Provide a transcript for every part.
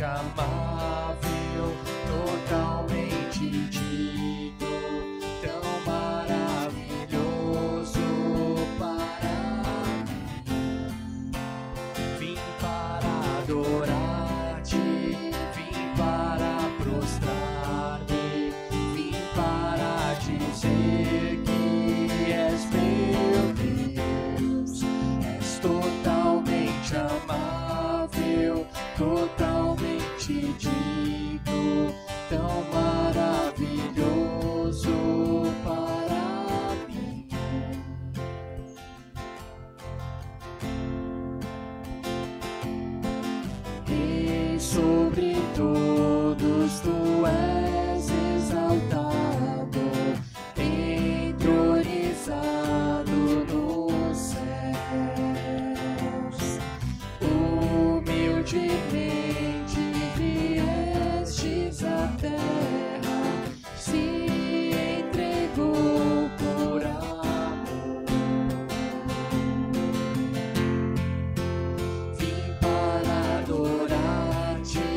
amável, totalmente digno, tão maravilhoso para mim. Vim para adorar-te, vim para prostrar-me, vim para dizer que és meu Deus. És totalmente amável, totalmente digno, tão maravilhoso para mim. E sobre todos tu és exaltado, entronizado nos céus. Humildemente viestes à terra, se entregou por amor. Vim para adorar-te,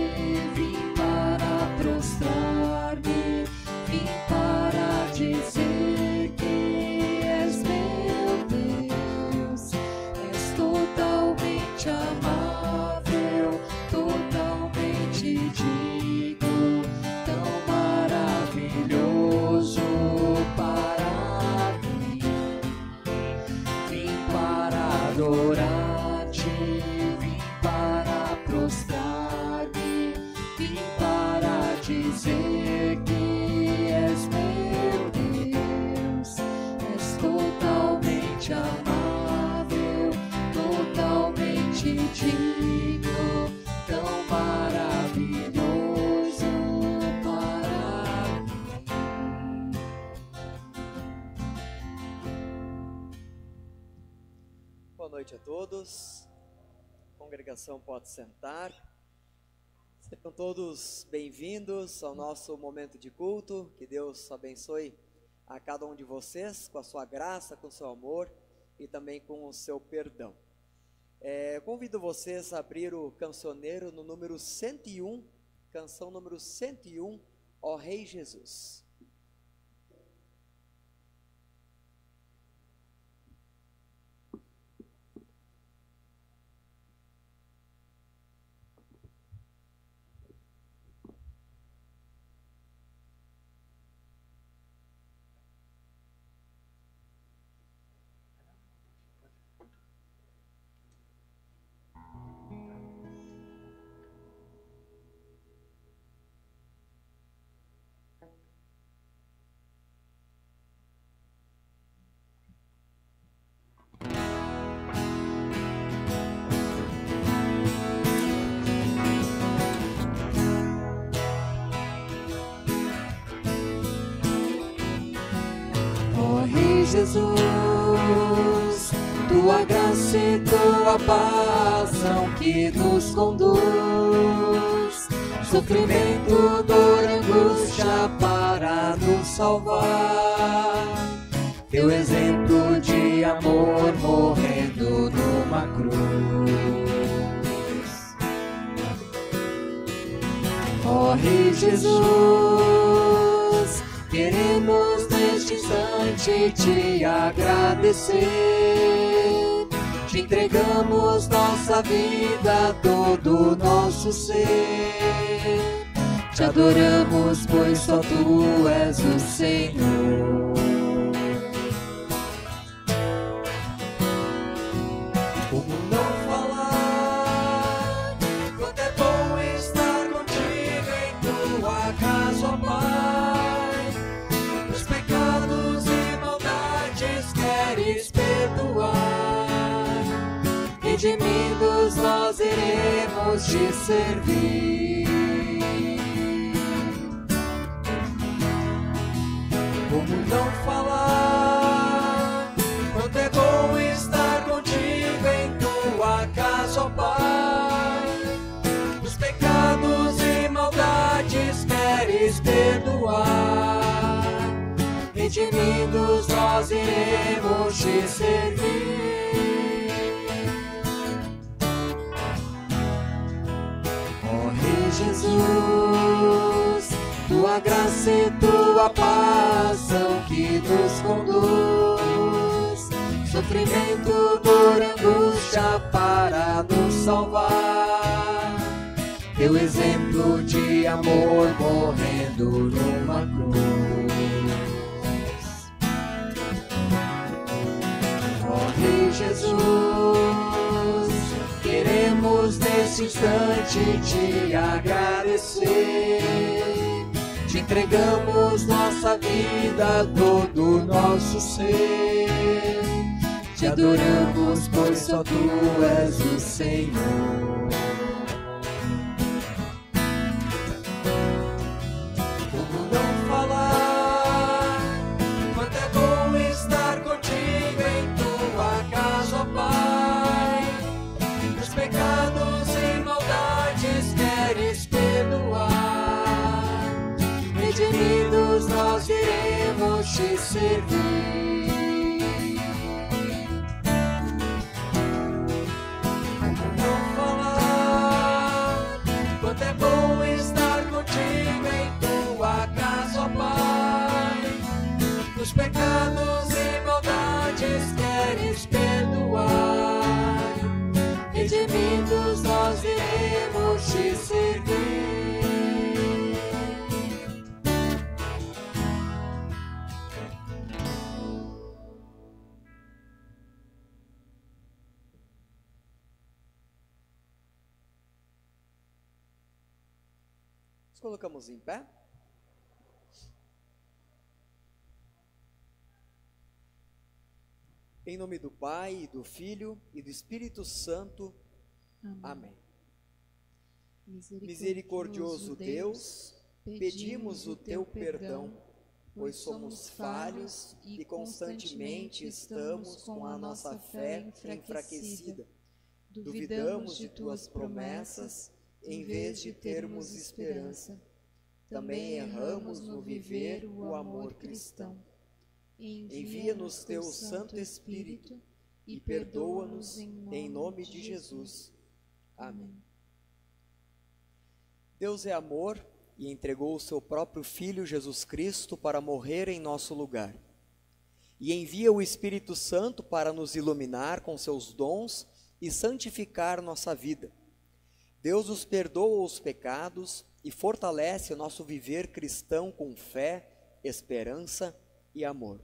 vim para prostrar-me, vim para dizer que és meu Deus. És totalmente amável, totalmente digno, tão maravilhoso para mim. Vim para adorar-te, vim para prostrar-me, vim para dizer que és meu Deus. És totalmente amável, totalmente digno, tão maravilhoso para mim. Boa noite a todos. A congregação pode sentar. Sejam todos bem-vindos ao nosso momento de culto. Que Deus abençoe a cada um de vocês com a sua graça, com o seu amor e também com o seu perdão. Convido vocês a abrir o cancioneiro no número 101, canção número 101, Ó Rei Jesus. Ó Rei Jesus, tua graça e tua paz são que nos conduz. Sofrimento, dor, angústia para nos salvar. Teu exemplo de amor morrendo numa cruz. Ó Rei Jesus, queremos neste instante te agradecer. Te entregamos nossa vida, todo o nosso ser. Te adoramos, pois só tu és o Senhor. Como não falar, quanto é bom estar contigo em tua casa, ó Pai. Os pecados e maldades queres perdoar. Redimidos nós iremos te servir. Como não falar, quanto é bom estar contigo em tua casa, ó Pai. Os pecados e maldades queres perdoar. Redimidos nós iremos te servir. Ó Ó Rei Jesus, tua graça e tua paz são que nos conduz. Sofrimento, dor, angústia para nos salvar. Teu exemplo de amor morrendo numa cruz. Ó Rei Jesus, queremos nesse instante te agradecer. Te entregamos nossa vida, todo nosso ser. Te adoramos, pois só tu és o Senhor. Como não falar quanto é bom estar contigo em tua casa, ó Pai. Os pecados e maldades queres perdoar. Redimidos nós iremos te servir. Os pecados e maldades queres perdoar. Redimidos nós iremos te servir. Nos colocamos em pé. Em nome do Pai, e do Filho e do Espírito Santo. Amém. Misericordioso Deus, pedimos o teu perdão, pois somos falhos e constantemente estamos com a nossa fé enfraquecida. Duvidamos de tuas promessas em vez de termos esperança. Também erramos no viver o amor cristão. Envia-nos teu Santo Espírito e perdoa-nos em nome de Jesus. Amém. Deus é amor e entregou o seu próprio Filho Jesus Cristo para morrer em nosso lugar. E envia o Espírito Santo para nos iluminar com seus dons e santificar nossa vida. Deus nos perdoa os pecados e fortalece o nosso viver cristão com fé, esperança e amor.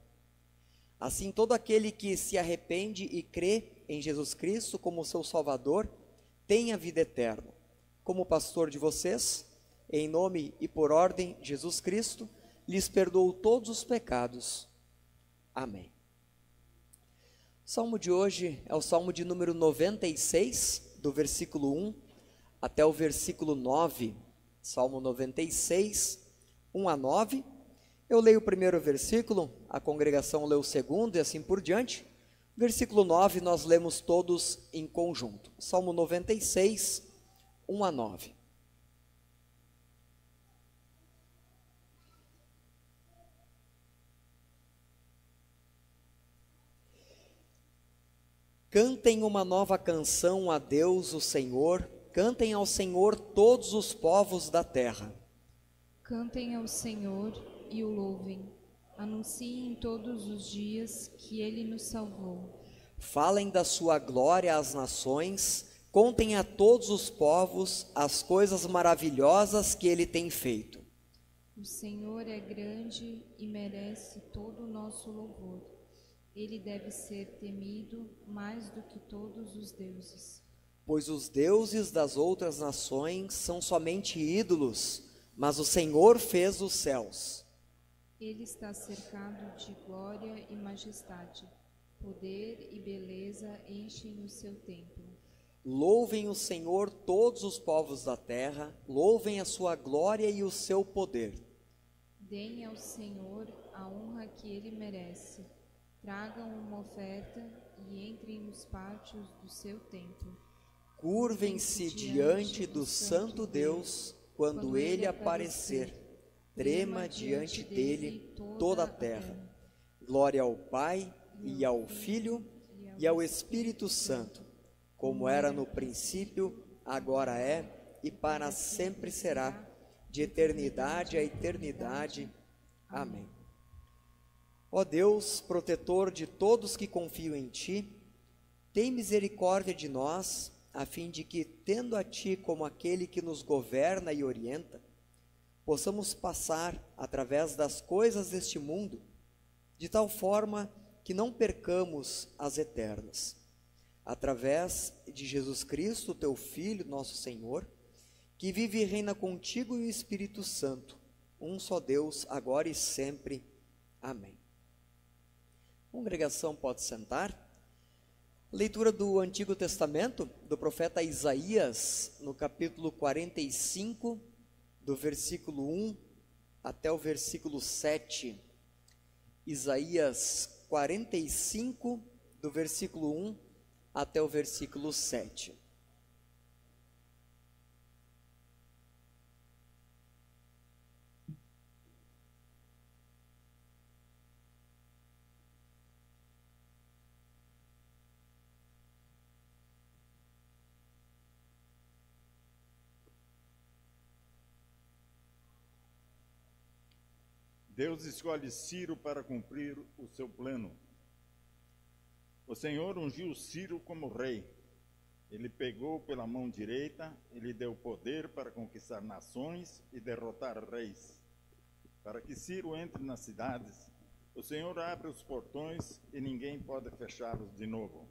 Assim, todo aquele que se arrepende e crê em Jesus Cristo como seu Salvador, tem a vida eterna. Como pastor de vocês, em nome e por ordem de Jesus Cristo, lhes perdoo todos os pecados. Amém. O salmo de hoje é o salmo de número 96, do versículo 1 até o versículo 9. Salmo 96, 1 a 9. Eu leio o primeiro versículo, a congregação lê o segundo e assim por diante. Versículo 9 nós lemos todos em conjunto. Salmo 96, 1 a 9. Cantem uma nova canção a Deus, o Senhor. Cantem ao Senhor todos os povos da terra. Cantem ao Senhor e o louvem. Anunciem todos os dias que Ele nos salvou. Falem da sua glória às nações, contem a todos os povos as coisas maravilhosas que Ele tem feito. O Senhor é grande e merece todo o nosso louvor. Ele deve ser temido mais do que todos os deuses. Pois os deuses das outras nações são somente ídolos, mas o Senhor fez os céus. Ele está cercado de glória e majestade. Poder e beleza enchem o seu templo. Louvem o Senhor todos os povos da terra, louvem a sua glória e o seu poder. Deem ao Senhor a honra que Ele merece. Tragam uma oferta e entrem nos pátios do seu templo. Curvem-se diante do Santo Deus, quando Ele aparecer. Trema diante dele toda a terra. Glória ao Pai, e ao Filho, e ao Espírito Santo, como era no princípio, agora é e para sempre será, de eternidade a eternidade. Amém. Ó Deus, protetor de todos que confiam em Ti, tem misericórdia de nós, a fim de que, tendo a Ti como aquele que nos governa e orienta, possamos passar através das coisas deste mundo, de tal forma que não percamos as eternas. Através de Jesus Cristo, Teu Filho, nosso Senhor, que vive e reina contigo e o Espírito Santo, um só Deus, agora e sempre. Amém. A congregação pode sentar. Leitura do Antigo Testamento, do profeta Isaías, no capítulo 45, do versículo 1 até o versículo 7. Isaías 45, do versículo 1 até o versículo 7. Deus escolhe Ciro para cumprir o seu plano. O Senhor ungiu Ciro como rei. Ele pegou pela mão direita e lhe deu poder para conquistar nações e derrotar reis. Para que Ciro entre nas cidades, o Senhor abre os portões e ninguém pode fechá-los de novo.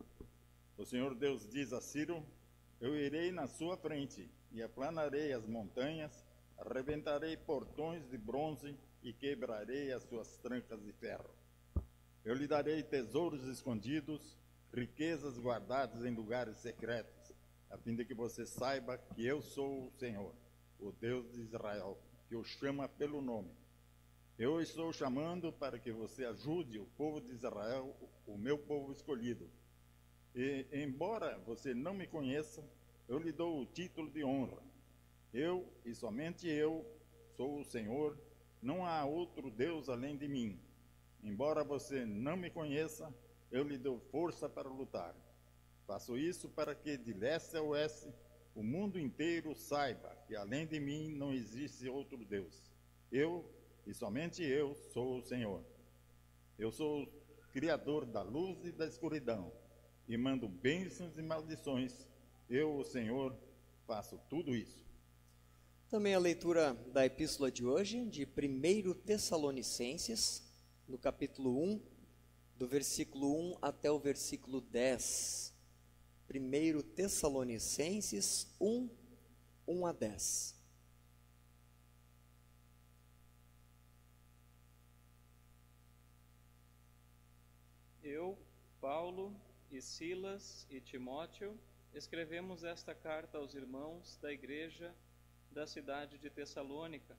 O Senhor Deus diz a Ciro: eu irei na sua frente e aplanarei as montanhas, arrebentarei portões de bronze e quebrarei as suas trancas de ferro. Eu lhe darei tesouros escondidos, riquezas guardadas em lugares secretos, a fim de que você saiba que eu sou o Senhor, o Deus de Israel, que o chama pelo nome. Eu o estou chamando para que você ajude o povo de Israel, o meu povo escolhido. E, embora você não me conheça, eu lhe dou o título de honra. Eu, e somente eu, sou o Senhor. Não há outro Deus além de mim. Embora você não me conheça, eu lhe dou força para lutar. Faço isso para que, de leste a oeste, o mundo inteiro saiba que além de mim não existe outro Deus. Eu, e somente eu, sou o Senhor. Eu sou o Criador da luz e da escuridão, e mando bênçãos e maldições. Eu, o Senhor, faço tudo isso. Também a leitura da epístola de hoje, de 1 Tessalonicenses, no capítulo 1, do versículo 1 até o versículo 10. 1 Tessalonicenses 1, 1 a 10. Eu, Paulo e Silas e Timóteo, escrevemos esta carta aos irmãos da igreja da cidade de Tessalônica,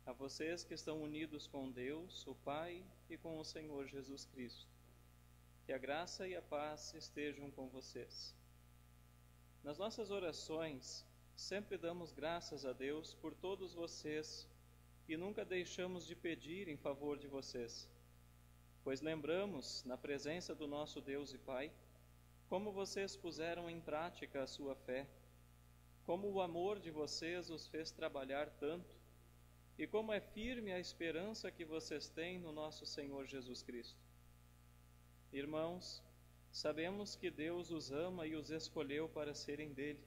a vocês que estão unidos com Deus, o Pai, e com o Senhor Jesus Cristo. Que a graça e a paz estejam com vocês. Nas nossas orações, sempre damos graças a Deus por todos vocês e nunca deixamos de pedir em favor de vocês, pois lembramos, na presença do nosso Deus e Pai, como vocês puseram em prática a sua fé, como o amor de vocês os fez trabalhar tanto, e como é firme a esperança que vocês têm no nosso Senhor Jesus Cristo. Irmãos, sabemos que Deus os ama e os escolheu para serem dele,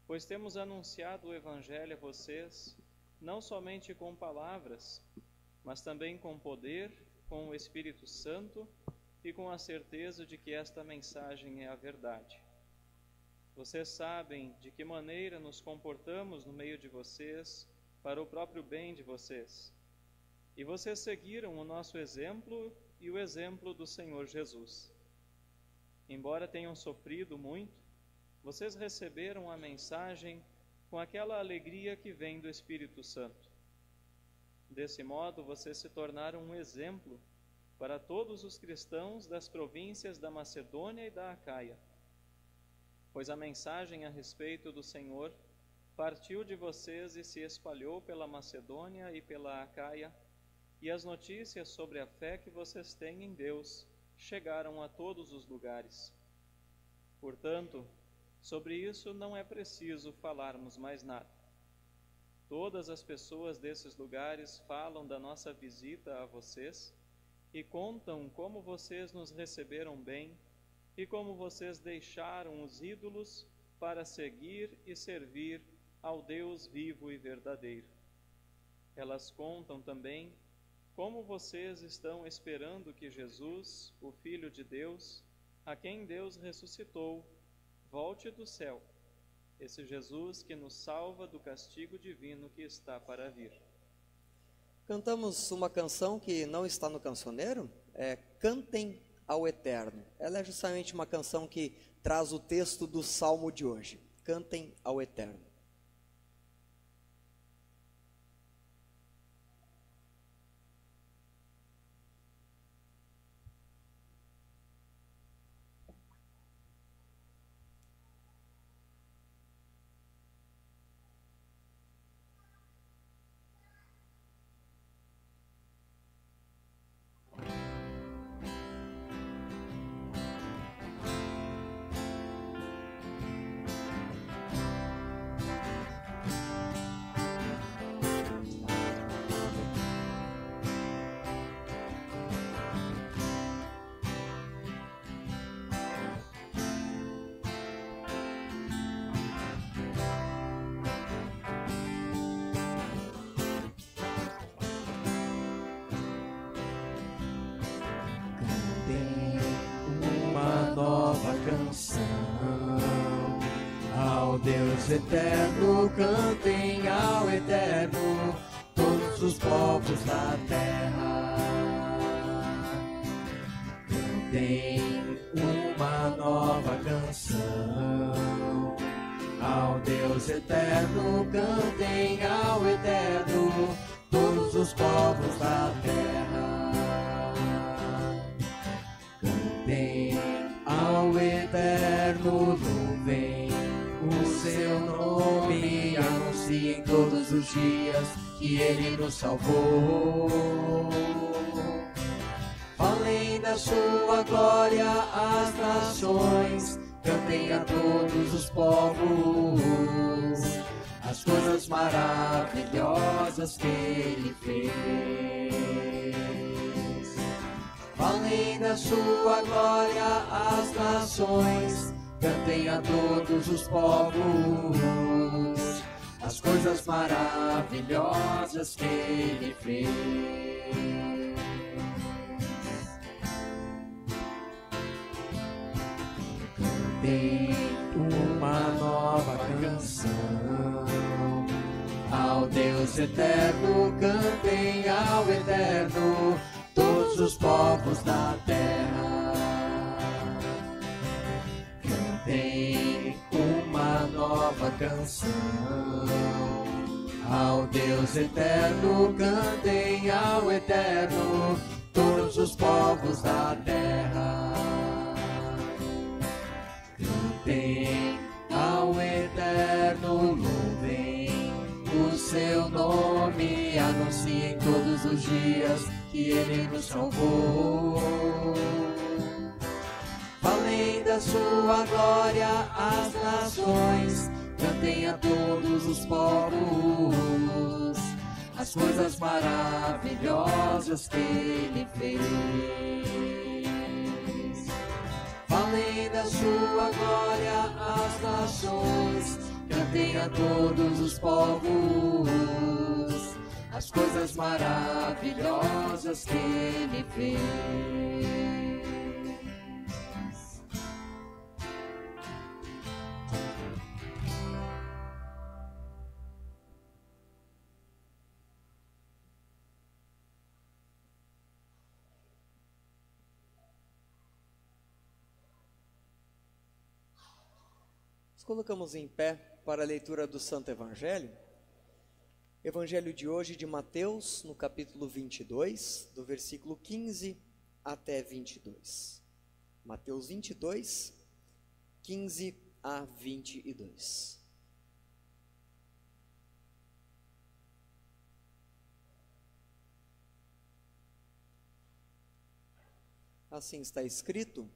pois temos anunciado o Evangelho a vocês, não somente com palavras, mas também com poder, com o Espírito Santo e com a certeza de que esta mensagem é a verdade. Vocês sabem de que maneira nos comportamos no meio de vocês para o próprio bem de vocês. E vocês seguiram o nosso exemplo e o exemplo do Senhor Jesus. Embora tenham sofrido muito, vocês receberam a mensagem com aquela alegria que vem do Espírito Santo. Desse modo, vocês se tornaram um exemplo para todos os cristãos das províncias da Macedônia e da Acaia, pois a mensagem a respeito do Senhor partiu de vocês e se espalhou pela Macedônia e pela Acaia, e as notícias sobre a fé que vocês têm em Deus chegaram a todos os lugares. Portanto, Sobre isso não é preciso falarmos mais nada. Todas as pessoas desses lugares falam da nossa visita a vocês e contam como vocês nos receberam bem e como vocês deixaram os ídolos para seguir e servir ao Deus vivo e verdadeiro. Elas contam também como vocês estão esperando que Jesus, o Filho de Deus, a quem Deus ressuscitou, volte do céu, esse Jesus que nos salva do castigo divino que está para vir. Cantamos uma canção que não está no cancioneiro, Cantem ao Eterno. Ela é justamente uma canção que traz o texto do Salmo de hoje. Cantem ao Eterno. Ao Deus eterno, cantem ao eterno, todos os povos da terra. Cantem uma nova canção. Ao Deus eterno, cantem ao eterno, todos os povos da terra. Cantem ao eterno, louvem o seu nome, anunciem todos os dias que ele nos salvou. Falem da sua glória às nações, cantem a todos os povos as coisas maravilhosas que ele fez. Falem da sua glória às nações, cantem a todos os povos as coisas maravilhosas que ele fez. Cantem uma nova canção. Ao Deus eterno, cantem ao eterno, todos os povos da terra. Cantem uma nova canção. Ao Deus eterno, cantem ao eterno, todos os povos da terra. Cantem ao eterno, louvem o seu nome, anunciem todos os dias que ele nos salvou. Falem da sua glória às nações, cantem a todos os povos as coisas maravilhosas que ele fez. Falem da sua glória às nações, cantem a todos os povos as coisas maravilhosas que ele fez. Nos colocamos em pé para a leitura do Santo Evangelho. Evangelho de hoje de Mateus, no capítulo 22, do versículo 15 até 22. Mateus 22, 15 a 22. Assim está escrito: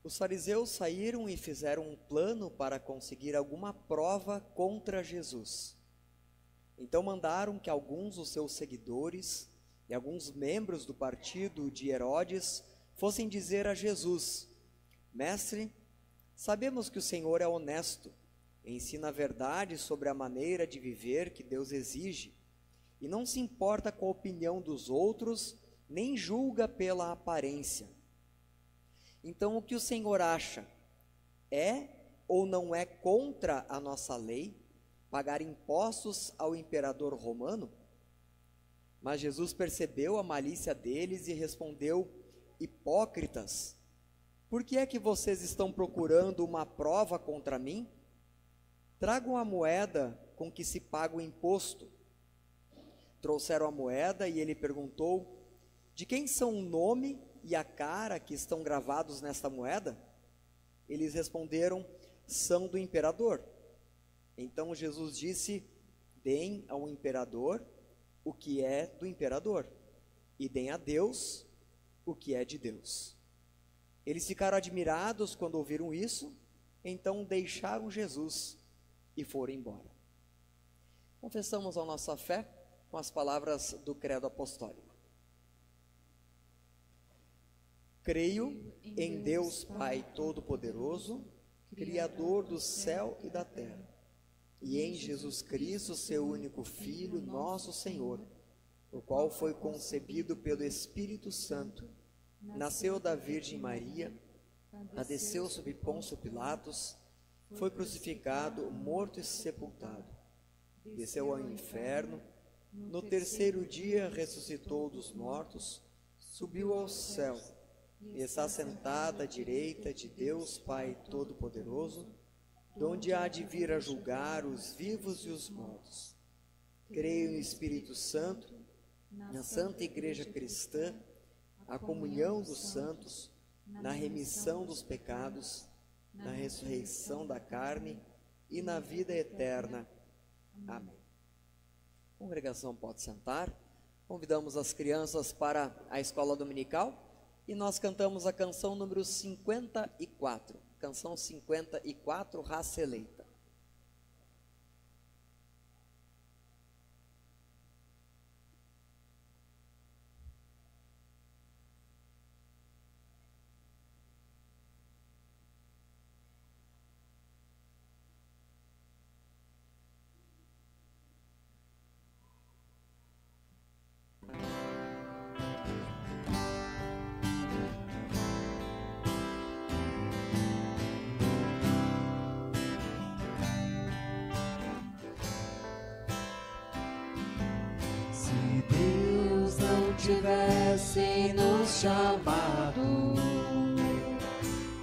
Os fariseus saíram e fizeram um plano para conseguir alguma prova contra Jesus. Então mandaram que alguns dos seus seguidores e alguns membros do partido de Herodes fossem dizer a Jesus: Mestre, sabemos que o Senhor é honesto, ensina a verdade sobre a maneira de viver que Deus exige, e não se importa com a opinião dos outros, nem julga pela aparência. Então o que o Senhor acha? É ou não é contra a nossa lei pagar impostos ao imperador romano? Mas Jesus percebeu a malícia deles e respondeu: Hipócritas, por que é que vocês estão procurando uma prova contra mim? Tragam a moeda com que se paga o imposto. Trouxeram a moeda e ele perguntou: De quem são o nome e a cara que estão gravados nesta moeda? Eles responderam: São do imperador. Então Jesus disse: Deem ao imperador o que é do imperador, e deem a Deus o que é de Deus. Eles ficaram admirados quando ouviram isso, então deixaram Jesus e foram embora. Confessamos a nossa fé com as palavras do credo apostólico. Creio em Deus Pai Todo-Poderoso, Criador do céu e da terra, e em Jesus Cristo, seu único Filho, nosso Senhor, o qual foi concebido pelo Espírito Santo, nasceu da Virgem Maria, padeceu sob Pôncio Pilatos, foi crucificado, morto e sepultado, desceu ao inferno, no terceiro dia ressuscitou dos mortos, subiu ao céu, e está sentado à direita de Deus Pai Todo-Poderoso, donde há de vir a julgar os vivos e os mortos. Creio no Espírito Santo, na Santa Igreja Cristã, a comunhão dos santos, na remissão dos pecados, na ressurreição da carne e na vida eterna. Amém. A congregação pode sentar. Convidamos as crianças para a escola dominical e nós cantamos a canção número 54. Canção 54, Raça Eleita. Tivesse nos chamado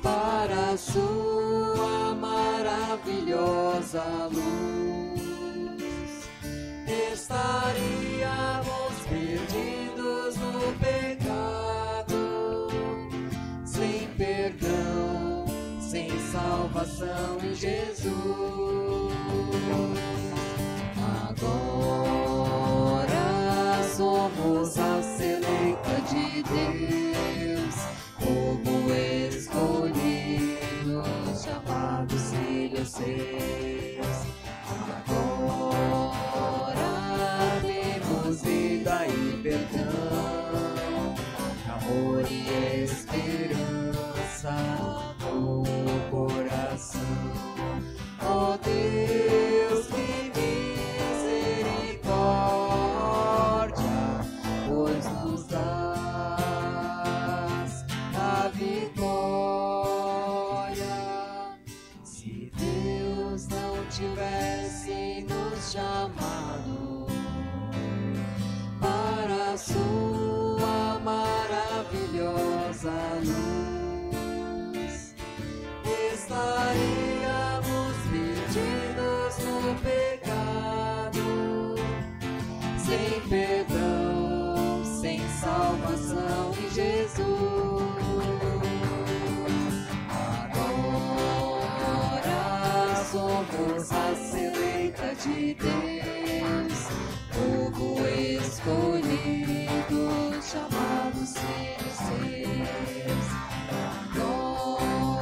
para a sua maravilhosa luz, estaríamos perdidos no pecado, sem perdão, sem salvação em Jesus. Agora somos a eleita de Deus, povo escolhido, chamados filhos seus. Agora temos vida e perdão, amor e esperança no coração. Ó Deus, que misericórdia, pois nos dás a vitória. Se Deus não tivesse nos chamado para a sua maravilhosa luz, estaríamos perdidos no pecado, sem perdão, sem salvação em Jesus. Agora somos a eleita de Deus, povo escolhido, chamados filhos seus. Agora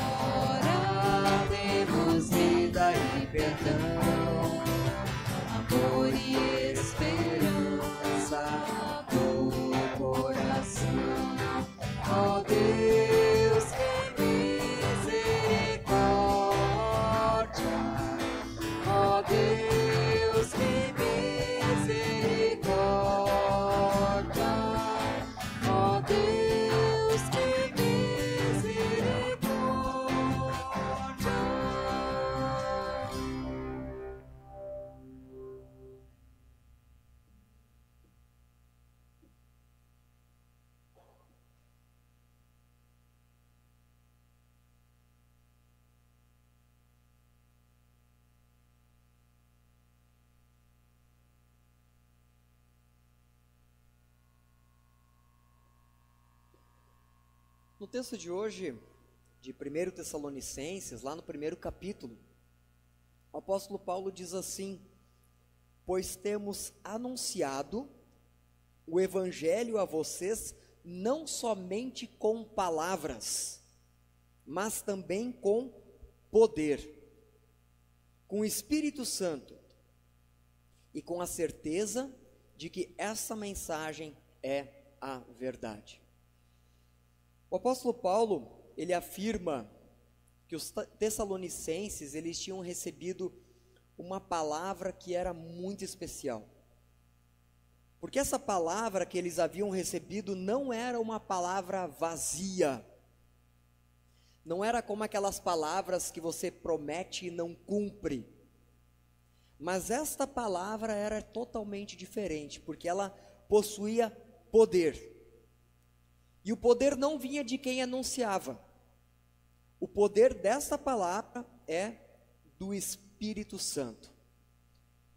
No texto de hoje, de 1 Tessalonicenses, lá no primeiro capítulo, o apóstolo Paulo diz assim: pois temos anunciado o evangelho a vocês não somente com palavras, mas também com poder, com o Espírito Santo e com a certeza de que essa mensagem é a verdade. O apóstolo Paulo, ele afirma que os tessalonicenses, eles tinham recebido uma palavra que era muito especial. Porque essa palavra que eles haviam recebido não era uma palavra vazia. Não era como aquelas palavras que você promete e não cumpre. Mas esta palavra era totalmente diferente, porque ela possuía poder. E o poder não vinha de quem anunciava. O poder desta palavra é do Espírito Santo.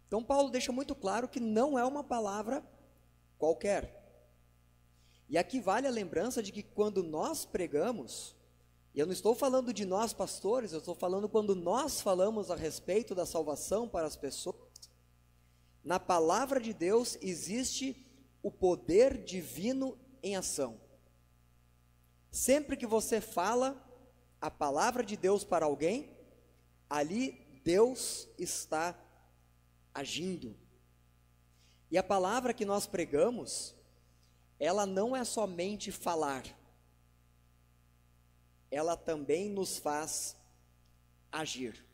Então Paulo deixa muito claro que não é uma palavra qualquer. E aqui vale a lembrança de que quando nós pregamos, e eu não estou falando de nós pastores, eu estou falando quando nós falamos a respeito da salvação para as pessoas, na palavra de Deus existe o poder divino em ação. Sempre que você fala a palavra de Deus para alguém, ali Deus está agindo. E a palavra que nós pregamos, ela não é somente falar, ela também nos faz agir.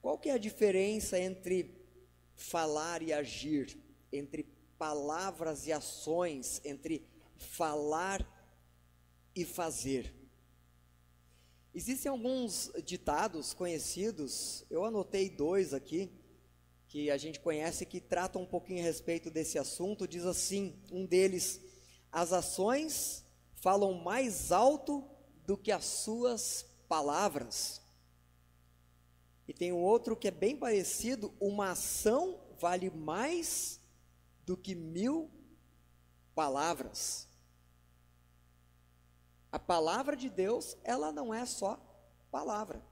Qual que é a diferença entre falar e agir, entre palavras e ações, entre falar e fazer? Existem alguns ditados conhecidos, eu anotei 2 aqui, que a gente conhece, que tratam um pouquinho a respeito desse assunto. Diz assim, um deles: as ações falam mais alto do que as suas palavras. E tem um outro que é bem parecido: uma ação vale mais do que 1000 palavras. A palavra de Deus, ela não é só palavra.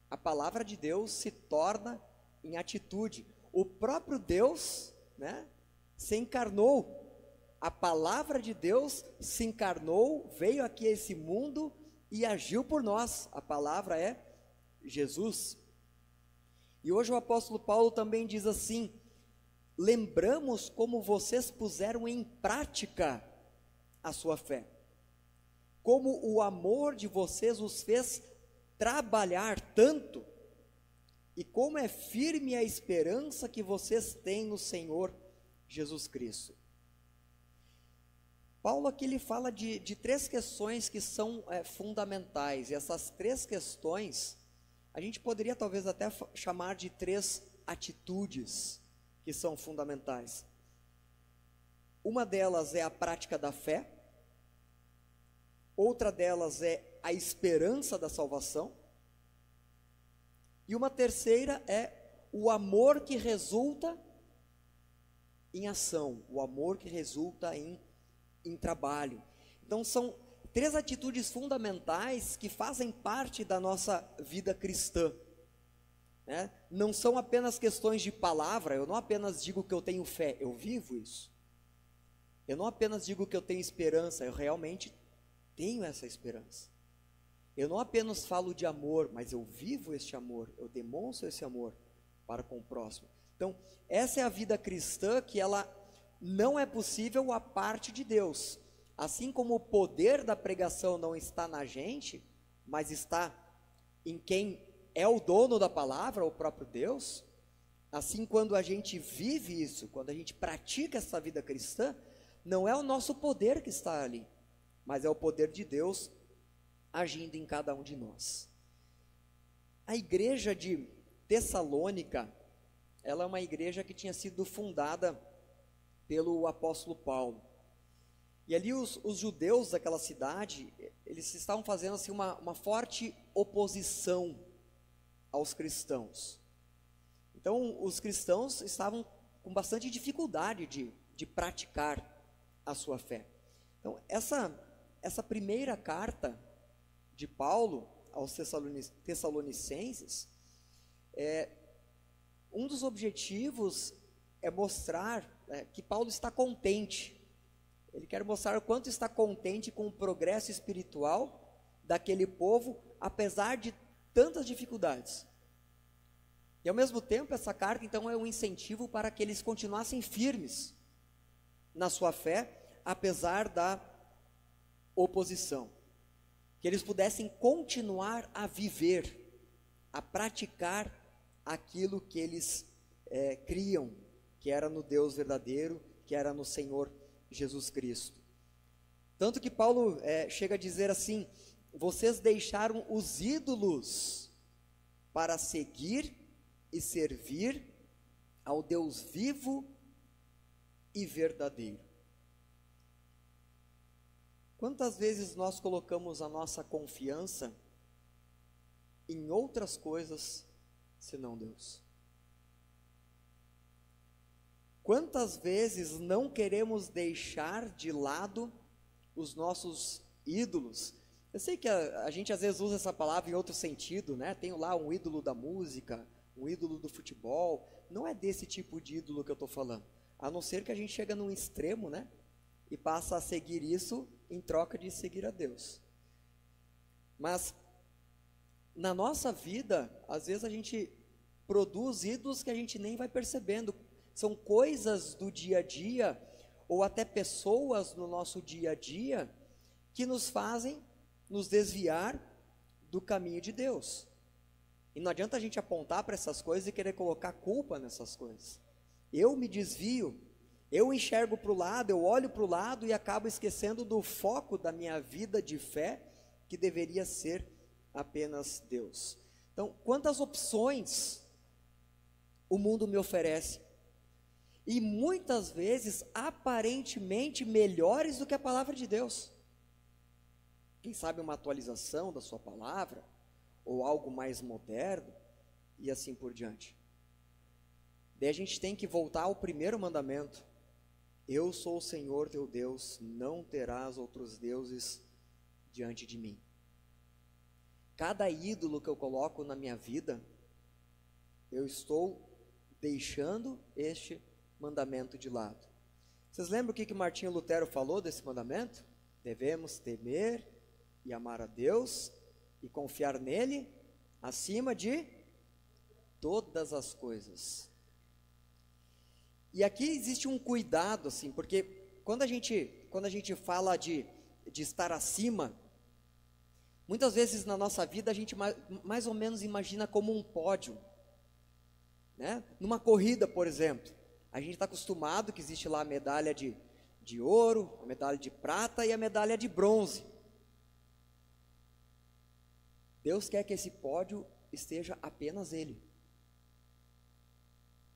A palavra de Deus se torna em atitude. O próprio Deus, se encarnou. A palavra de Deus se encarnou, veio aqui a esse mundo e agiu por nós. A palavra é Jesus. E hoje o apóstolo Paulo também diz assim: lembramos como vocês puseram em prática a sua fé, como o amor de vocês os fez trabalhar tanto, e como é firme a esperança que vocês têm no Senhor Jesus Cristo. Paulo aqui ele fala de 3 questões que são fundamentais, e essas 3 questões, a gente poderia talvez até chamar de 3 atitudes que são fundamentais. Uma delas é a prática da fé, outra delas é a esperança da salvação, e uma terceira é o amor que resulta em ação, o amor que resulta em trabalho. Então são 3 atitudes fundamentais que fazem parte da nossa vida cristã. Não são apenas questões de palavra. Eu não apenas digo que eu tenho fé, eu vivo isso. Eu não apenas digo que eu tenho esperança, eu realmente tenho essa esperança. Eu não apenas falo de amor, mas eu vivo este amor, eu demonstro esse amor para com o próximo. Então, essa é a vida cristã, que ela não é possível à parte de Deus. Assim como o poder da pregação não está na gente, mas está em quem é o dono da palavra, o próprio Deus, assim, quando a gente vive isso, quando a gente pratica essa vida cristã, não é o nosso poder que está ali, mas é o poder de Deus agindo em cada um de nós. A igreja de Tessalônica, ela é uma igreja que tinha sido fundada pelo apóstolo Paulo. E ali os judeus daquela cidade, eles estavam fazendo assim uma forte oposição aos cristãos. Então os cristãos estavam com bastante dificuldade de praticar a sua fé. Então, essa primeira carta de Paulo aos Tessalonicenses, um dos objetivos é mostrar que Paulo está contente. Ele quer mostrar o quanto está contente com o progresso espiritual daquele povo, apesar de tantas dificuldades. E ao mesmo tempo, essa carta então é um incentivo para que eles continuassem firmes na sua fé, apesar da oposição. Que eles pudessem continuar a viver, a praticar aquilo que eles criam, que era no Deus verdadeiro, que era no Senhor Jesus Cristo. Tanto que Paulo chega a dizer assim: vocês deixaram os ídolos para seguir e servir ao Deus vivo e verdadeiro. Quantas vezes nós colocamos a nossa confiança em outras coisas senão Deus? Quantas vezes não queremos deixar de lado os nossos ídolos? Eu sei que a gente às vezes usa essa palavra em outro sentido, né? Tenho lá um ídolo da música, um ídolo do futebol. Não é desse tipo de ídolo que eu estou falando. A não ser que a gente chega num extremo, né? E passa a seguir isso em troca de seguir a Deus. Mas na nossa vida, às vezes a gente produz ídolos que a gente nem vai percebendo. São coisas do dia a dia, ou até pessoas no nosso dia a dia, que nos fazem nos desviar do caminho de Deus. E não adianta a gente apontar para essas coisas e querer colocar culpa nessas coisas. Eu me desvio, eu enxergo para o lado, eu olho para o lado e acabo esquecendo do foco da minha vida de fé, que deveria ser apenas Deus. Então, quantas opções o mundo me oferece? E muitas vezes, aparentemente, melhores do que a palavra de Deus. Quem sabe uma atualização da sua palavra, ou algo mais moderno, e assim por diante. Daí a gente tem que voltar ao primeiro mandamento: eu sou o Senhor teu Deus, não terás outros deuses diante de mim. Cada ídolo que eu coloco na minha vida, eu estou deixando este mandamento de lado. Vocês lembram o que Martinho Lutero falou desse mandamento? Devemos temer e amar a Deus e confiar nele acima de todas as coisas. E aqui existe um cuidado, assim, porque quando a gente fala de estar acima, muitas vezes na nossa vida a gente mais ou menos imagina como um pódio, né? Numa corrida, por exemplo, a gente está acostumado que existe lá a medalha de ouro, a medalha de prata e a medalha de bronze. Deus quer que esse pódio esteja apenas Ele.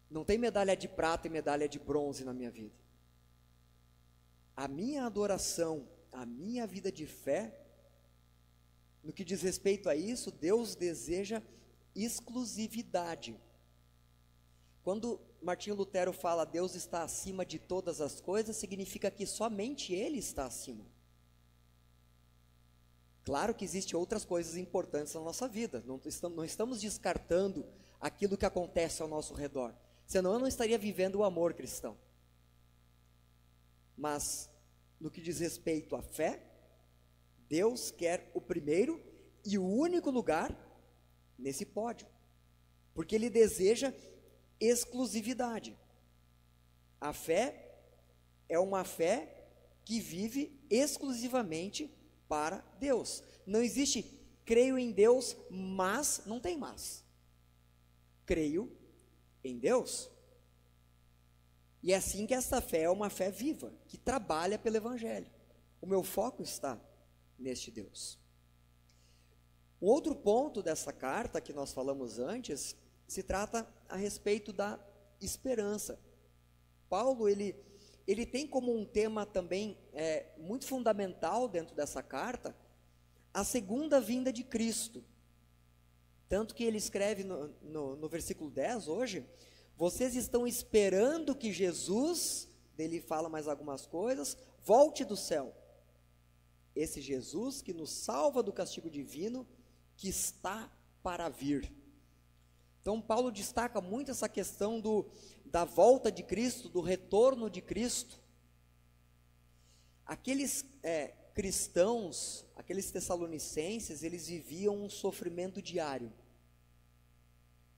Não tem medalha de prata e medalha de bronze na minha vida. A minha adoração, a minha vida de fé, no que diz respeito a isso, Deus deseja exclusividade. Quando Martinho Lutero fala Deus está acima de todas as coisas, significa que somente Ele está acima. Claro que existem outras coisas importantes na nossa vida, não estamos descartando aquilo que acontece ao nosso redor, senão eu não estaria vivendo o amor cristão. Mas, no que diz respeito à fé, Deus quer o primeiro e o único lugar nesse pódio, porque Ele deseja exclusividade. A fé é uma fé que vive exclusivamente para Deus. Não existe creio em Deus, mas não tem mas. Creio em Deus. E é assim que essa fé é uma fé viva, que trabalha pelo Evangelho. O meu foco está neste Deus. Um outro ponto dessa carta que nós falamos antes se trata a respeito da esperança. Paulo, ele tem como um tema também muito fundamental dentro dessa carta, a segunda vinda de Cristo. Tanto que ele escreve no versículo 10 hoje, vocês estão esperando que Jesus, ele fala mais algumas coisas, volte do céu, esse Jesus que nos salva do castigo divino, que está para vir. Então Paulo destaca muito essa questão da volta de Cristo, do retorno de Cristo. Aqueles cristãos, aqueles tessalonicenses, eles viviam um sofrimento diário.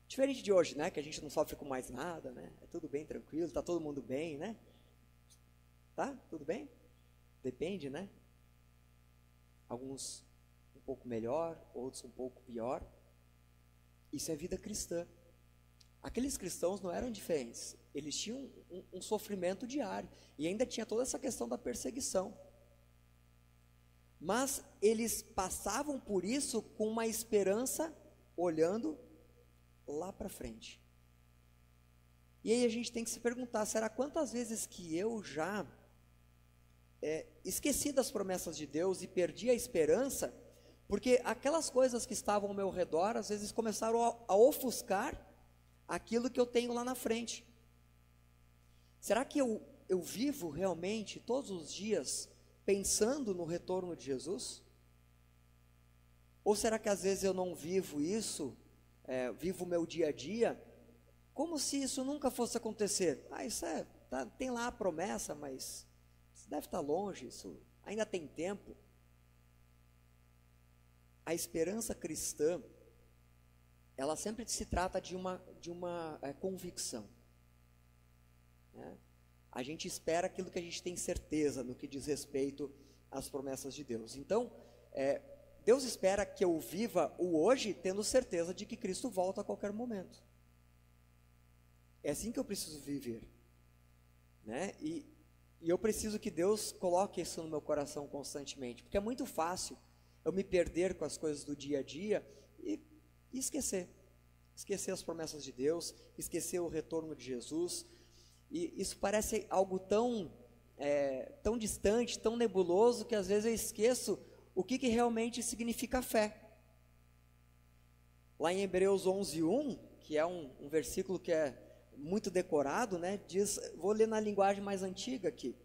Diferente de hoje, né? Que a gente não sofre com mais nada, né? É tudo bem, tranquilo, tá todo mundo bem, né? Tá? Tudo bem? Depende, né? Alguns um pouco melhor, outros um pouco pior. Isso é vida cristã. Aqueles cristãos não eram diferentes. Eles tinham um sofrimento diário. E ainda tinha toda essa questão da perseguição. Mas eles passavam por isso com uma esperança olhando lá para frente. E aí a gente tem que se perguntar, será quantas vezes que eu já esqueci das promessas de Deus e perdi a esperança, porque aquelas coisas que estavam ao meu redor, às vezes começaram a ofuscar aquilo que eu tenho lá na frente. Será que eu vivo realmente todos os dias pensando no retorno de Jesus? Ou será que às vezes eu não vivo isso, vivo o meu dia a dia, como se isso nunca fosse acontecer? Isso tem lá a promessa, mas isso deve estar longe, isso ainda tem tempo. A esperança cristã, ela sempre se trata de uma convicção. Né? A gente espera aquilo que a gente tem certeza no que diz respeito às promessas de Deus. Então, Deus espera que eu viva o hoje tendo certeza de que Cristo volta a qualquer momento. É assim que eu preciso viver. Né? E eu preciso que Deus coloque isso no meu coração constantemente, porque é muito fácil eu me perder com as coisas do dia a dia e esquecer as promessas de Deus, esquecer o retorno de Jesus. E isso parece algo tão distante, tão nebuloso, que às vezes eu esqueço o que realmente significa fé. Lá em Hebreus 11:1, que é um versículo que é muito decorado, né, diz, vou ler na linguagem mais antiga aqui: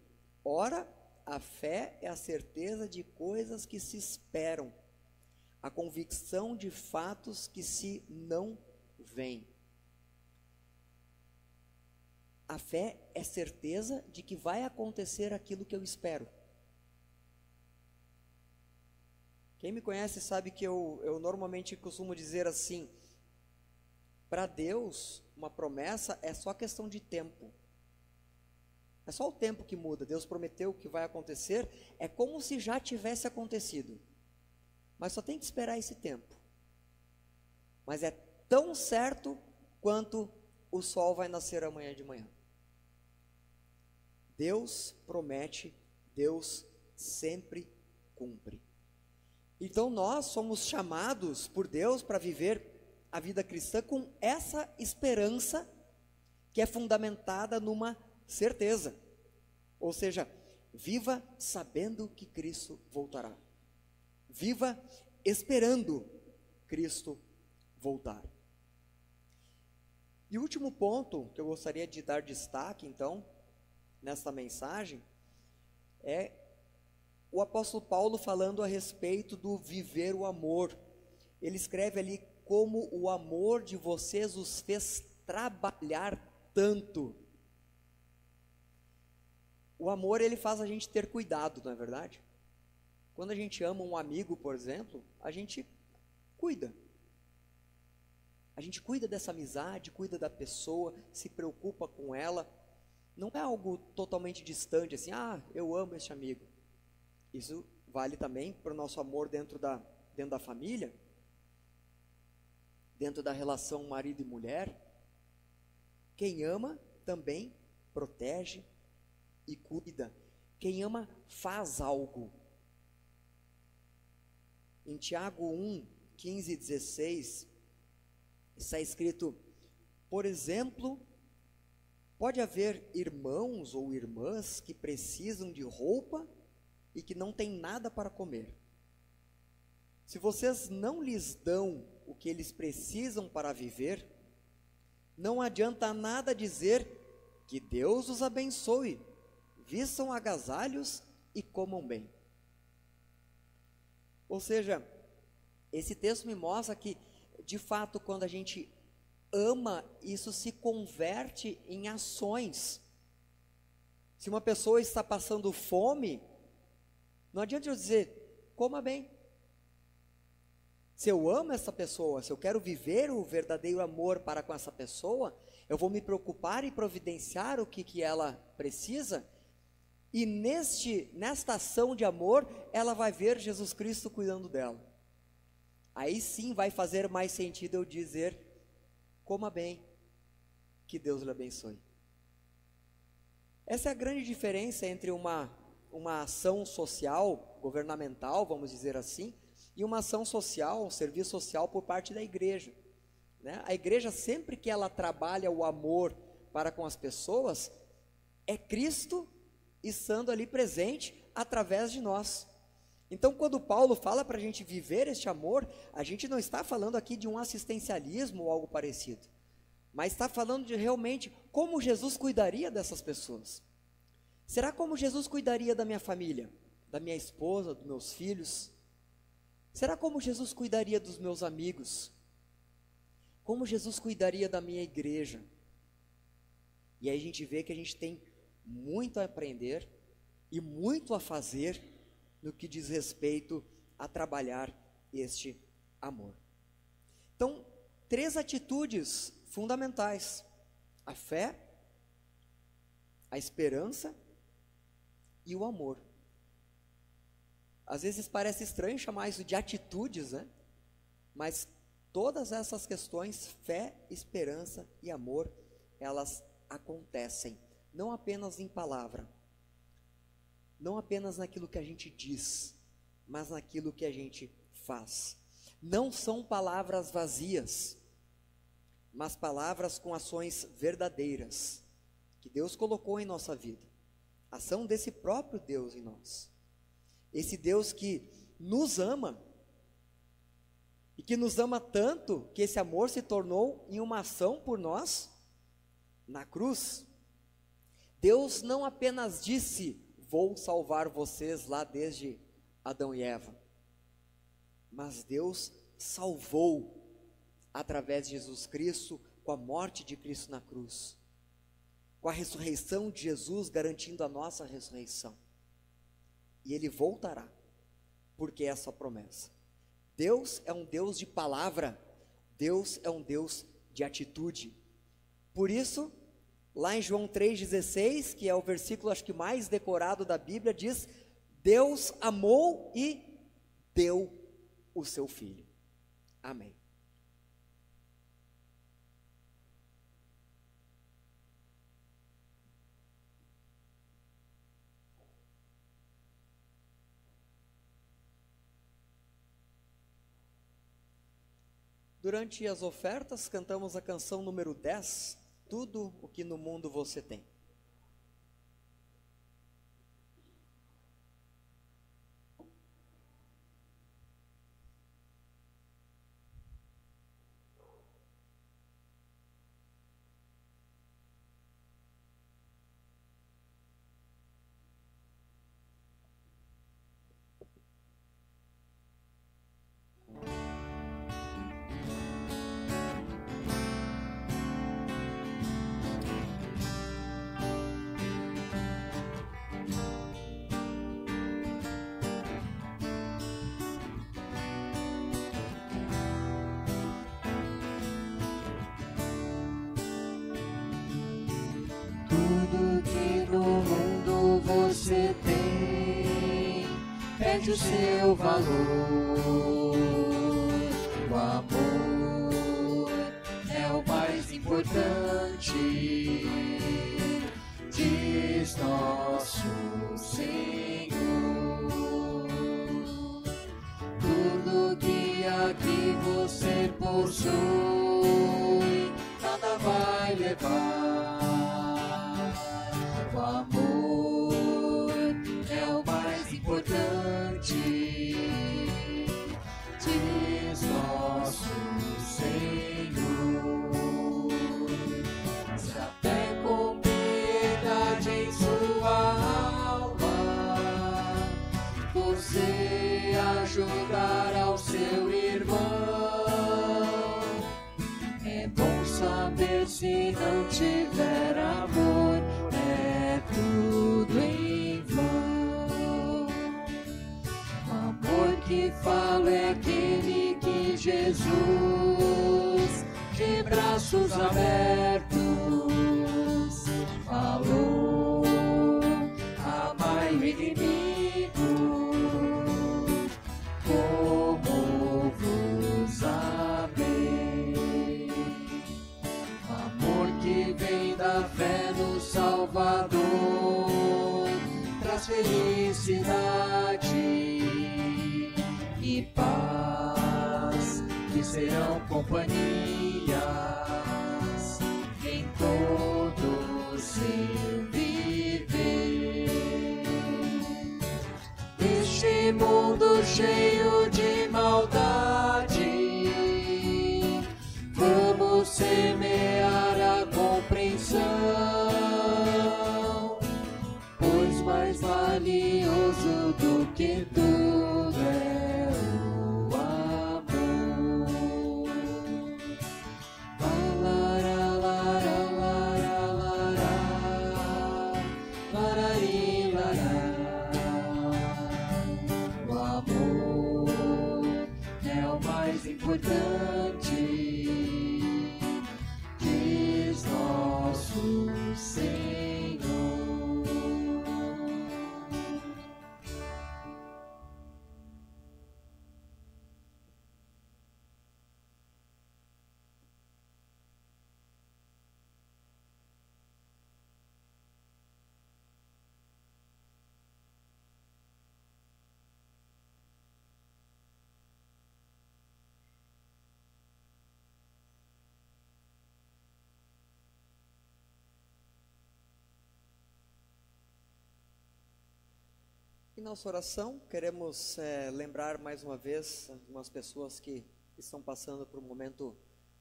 ora, a fé é a certeza de coisas que se esperam, a convicção de fatos que se não veem. A fé é certeza de que vai acontecer aquilo que eu espero. Quem me conhece sabe que eu normalmente costumo dizer assim: para Deus, uma promessa é só questão de tempo. É só o tempo que muda. Deus prometeu que vai acontecer, é como se já tivesse acontecido. Mas só tem que esperar esse tempo. Mas é tão certo quanto o sol vai nascer amanhã de manhã. Deus promete, Deus sempre cumpre. Então nós somos chamados por Deus para viver a vida cristã com essa esperança que é fundamentada numa certeza. Ou seja, viva sabendo que Cristo voltará. Viva esperando Cristo voltar. E o último ponto que eu gostaria de dar destaque, então, nesta mensagem, é o apóstolo Paulo falando a respeito do viver o amor. Ele escreve ali: como o amor de vocês os fez trabalhar tanto. O amor, ele faz a gente ter cuidado, não é verdade? Quando a gente ama um amigo, por exemplo, a gente cuida. A gente cuida dessa amizade, cuida da pessoa, se preocupa com ela. Não é algo totalmente distante, assim, eu amo este amigo. Isso vale também para o nosso amor dentro da família, dentro da relação marido e mulher. Quem ama também protege e cuida. Quem ama faz algo. Em Tiago 1, 15 e 16, está escrito: por exemplo, pode haver irmãos ou irmãs que precisam de roupa e que não têm nada para comer. Se vocês não lhes dão o que eles precisam para viver, não adianta nada dizer que Deus os abençoe, vistam agasalhos e comam bem. Ou seja, esse texto me mostra que, de fato, quando a gente ama, isso se converte em ações. Se uma pessoa está passando fome, não adianta eu dizer, coma bem. Se eu amo essa pessoa, se eu quero viver o verdadeiro amor para com essa pessoa, eu vou me preocupar e providenciar o que ela precisa, e nesta ação de amor, ela vai ver Jesus Cristo cuidando dela. Aí sim vai fazer mais sentido eu dizer, coma bem, que Deus lhe abençoe. Essa é a grande diferença entre uma ação social, governamental, vamos dizer assim, e uma ação social, um serviço social por parte da igreja, né? A igreja, sempre que ela trabalha o amor para com as pessoas, é Cristo estando ali presente através de nós. Então, quando Paulo fala para a gente viver este amor, a gente não está falando aqui de um assistencialismo ou algo parecido, mas está falando de realmente como Jesus cuidaria dessas pessoas. Será como Jesus cuidaria da minha família, da minha esposa, dos meus filhos? Será como Jesus cuidaria dos meus amigos? Como Jesus cuidaria da minha igreja? E aí a gente vê que a gente tem muito a aprender e muito a fazer no que diz respeito a trabalhar este amor. Então, 3 atitudes fundamentais: a fé, a esperança e o amor. Às vezes parece estranho chamar isso de atitudes, né? Mas todas essas questões, fé, esperança e amor, elas acontecem, não apenas em palavra, não apenas naquilo que a gente diz, mas naquilo que a gente faz. Não são palavras vazias, mas palavras com ações verdadeiras, que Deus colocou em nossa vida, ação desse próprio Deus em nós, esse Deus que nos ama, e que nos ama tanto, que esse amor se tornou em uma ação por nós, na cruz. Deus não apenas disse, vou salvar vocês lá desde Adão e Eva, mas Deus salvou através de Jesus Cristo, com a morte de Cristo na cruz, com a ressurreição de Jesus garantindo a nossa ressurreição, e Ele voltará, porque é a sua promessa. Deus é um Deus de palavra, Deus é um Deus de atitude. Por isso, lá em João 3,16, que é o versículo acho que mais decorado da Bíblia, diz, Deus amou e deu o seu Filho. Amém. Durante as ofertas, cantamos a canção número 10, Tudo o que no mundo você tem. Tudo que no mundo você tem perde o seu valor. O amor é o mais importante, diz nosso Senhor. Tudo que aqui você possui, nada vai levar. O amor é o mais importante, diz nosso Senhor. Se até com piedade em sua alma você ajudar ao seu irmão. É bom saber, se não tiver amor, é tudo em vão. O amor que fala é aquele que Jesus, de braços abertos, falou: amai o inimigo como vos amei. O amor que vem da fé no Salvador traz felicidade e paz, que serão companhias em todo o seu viver. Este mundo cheio de maldade, vamos semear a compreensão, pois mais valioso do que tudo é o amor. O amor é o mais importante, diz nosso Senhor. Em nossa oração, queremos lembrar mais uma vez algumas pessoas que estão passando por um momento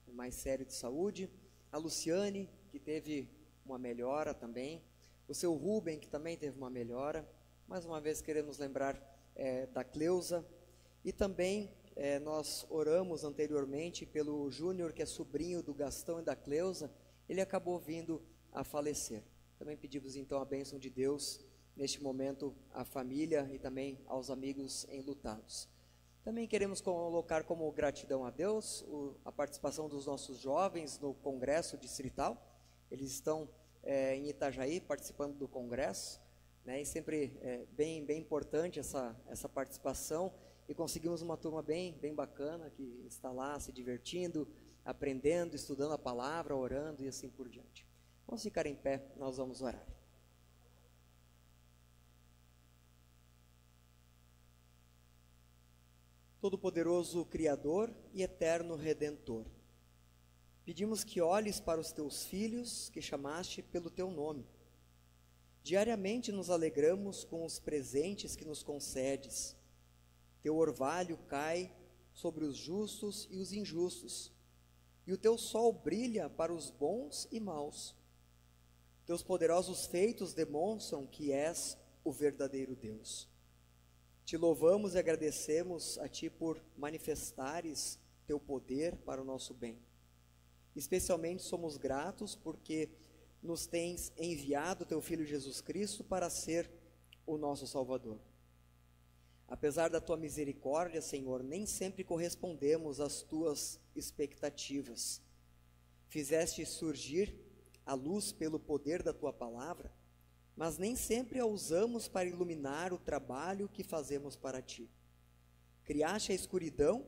mais sério de saúde. A Luciane, que teve uma melhora também. O seu Rubem, que também teve uma melhora. Mais uma vez queremos lembrar da Cleusa. E também nós oramos anteriormente pelo Júnior, que é sobrinho do Gastão e da Cleusa. Ele acabou vindo a falecer. Também pedimos então a bênção de Deus neste momento à família e também aos amigos enlutados. Também queremos colocar como gratidão a Deus a participação dos nossos jovens no Congresso Distrital. Eles estão em Itajaí participando do Congresso, né? E sempre bem importante essa participação, e conseguimos uma turma bem bacana que está lá se divertindo, aprendendo, estudando a palavra, orando e assim por diante. Vamos ficar em pé, nós vamos orar. Todo-Poderoso Criador e Eterno Redentor, pedimos que olhes para os teus filhos que chamaste pelo teu nome. Diariamente nos alegramos com os presentes que nos concedes. Teu orvalho cai sobre os justos e os injustos, e o teu sol brilha para os bons e maus. Teus poderosos feitos demonstram que és o verdadeiro Deus. Te louvamos e agradecemos a Ti por manifestares Teu poder para o nosso bem. Especialmente somos gratos porque nos tens enviado Teu Filho Jesus Cristo para ser o nosso Salvador. Apesar da Tua misericórdia, Senhor, nem sempre correspondemos às Tuas expectativas. Fizeste surgir a luz pelo poder da Tua palavra, mas nem sempre a usamos para iluminar o trabalho que fazemos para Ti. Criaste a escuridão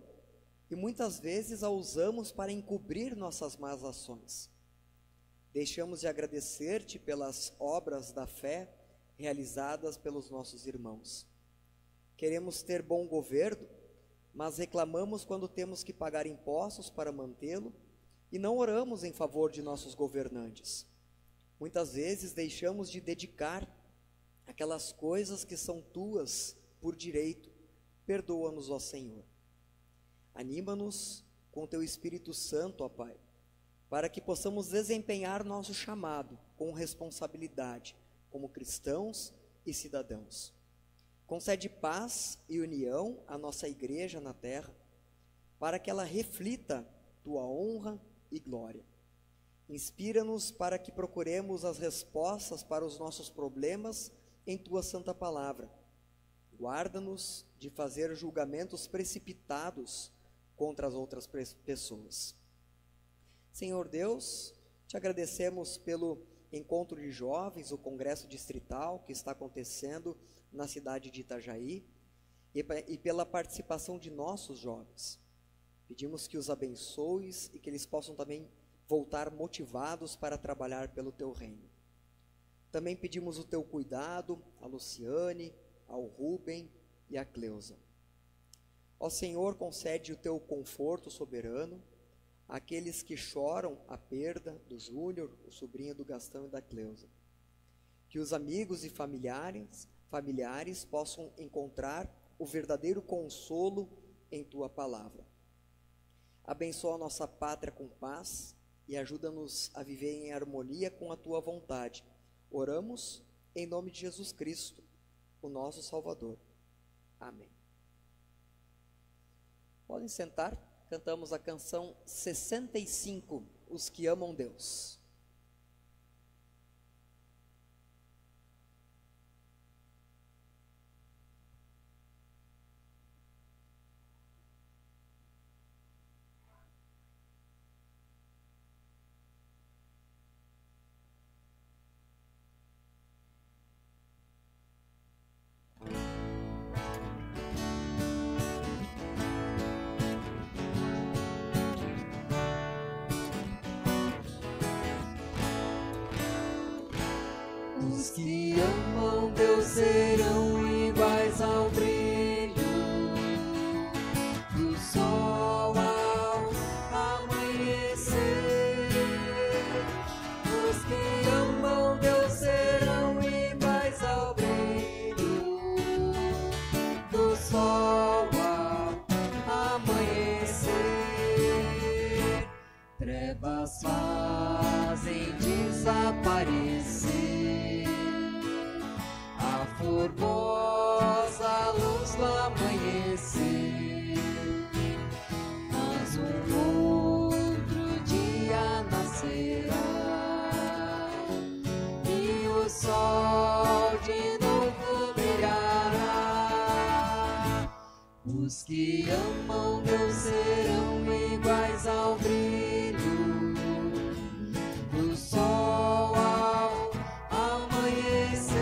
e muitas vezes a usamos para encobrir nossas más ações. Deixamos de agradecer-te pelas obras da fé realizadas pelos nossos irmãos. Queremos ter bom governo, mas reclamamos quando temos que pagar impostos para mantê-lo e não oramos em favor de nossos governantes. Muitas vezes deixamos de dedicar aquelas coisas que são tuas por direito. Perdoa-nos, ó Senhor. Anima-nos com teu Espírito Santo, ó Pai, para que possamos desempenhar nosso chamado com responsabilidade, como cristãos e cidadãos. Concede paz e união à nossa igreja na terra, para que ela reflita tua honra e glória. Inspira-nos para que procuremos as respostas para os nossos problemas em tua santa palavra. Guarda-nos de fazer julgamentos precipitados contra as outras pessoas. Senhor Deus, te agradecemos pelo encontro de jovens, o congresso distrital que está acontecendo na cidade de Itajaí, e pela participação de nossos jovens. Pedimos que os abençoes e que eles possam também voltar motivados para trabalhar pelo teu reino. Também pedimos o teu cuidado a Luciane, ao Rubem e a Cleusa. Ó Senhor, concede o teu conforto soberano àqueles que choram a perda do Júnior, o sobrinho do Gastão e da Cleusa. Que os amigos e familiares possam encontrar o verdadeiro consolo em tua palavra. Abençoa a nossa pátria com paz e ajuda-nos a viver em harmonia com a tua vontade. Oramos em nome de Jesus Cristo, o nosso Salvador. Amém. Podem sentar, cantamos a canção 65, Os que Amam Deus. Os que amam Deus serão iguais ao brilho do sol ao amanhecer. Os que amam Deus serão iguais ao brilho do sol ao amanhecer. Trevas fazem desaparecer formosa luz do amanhecer, mas outro dia nascerá e o sol de novo brilhará. Os que amam Deus serão iguais ao brilho do sol ao amanhecer.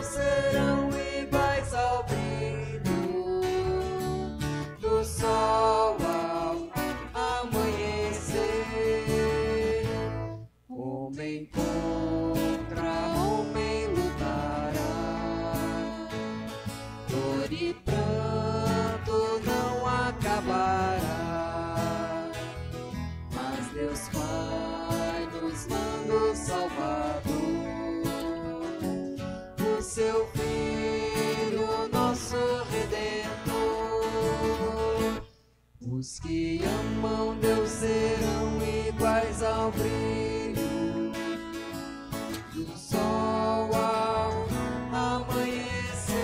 Serão iguais ao brilho do sol ao amanhecer. Homem contra homem lutará, dor e pranto não acabará, mas Deus Pai nos manda o Salvador, seu Filho, nosso Redentor. Os que amam Deus serão iguais ao brilho do sol ao amanhecer.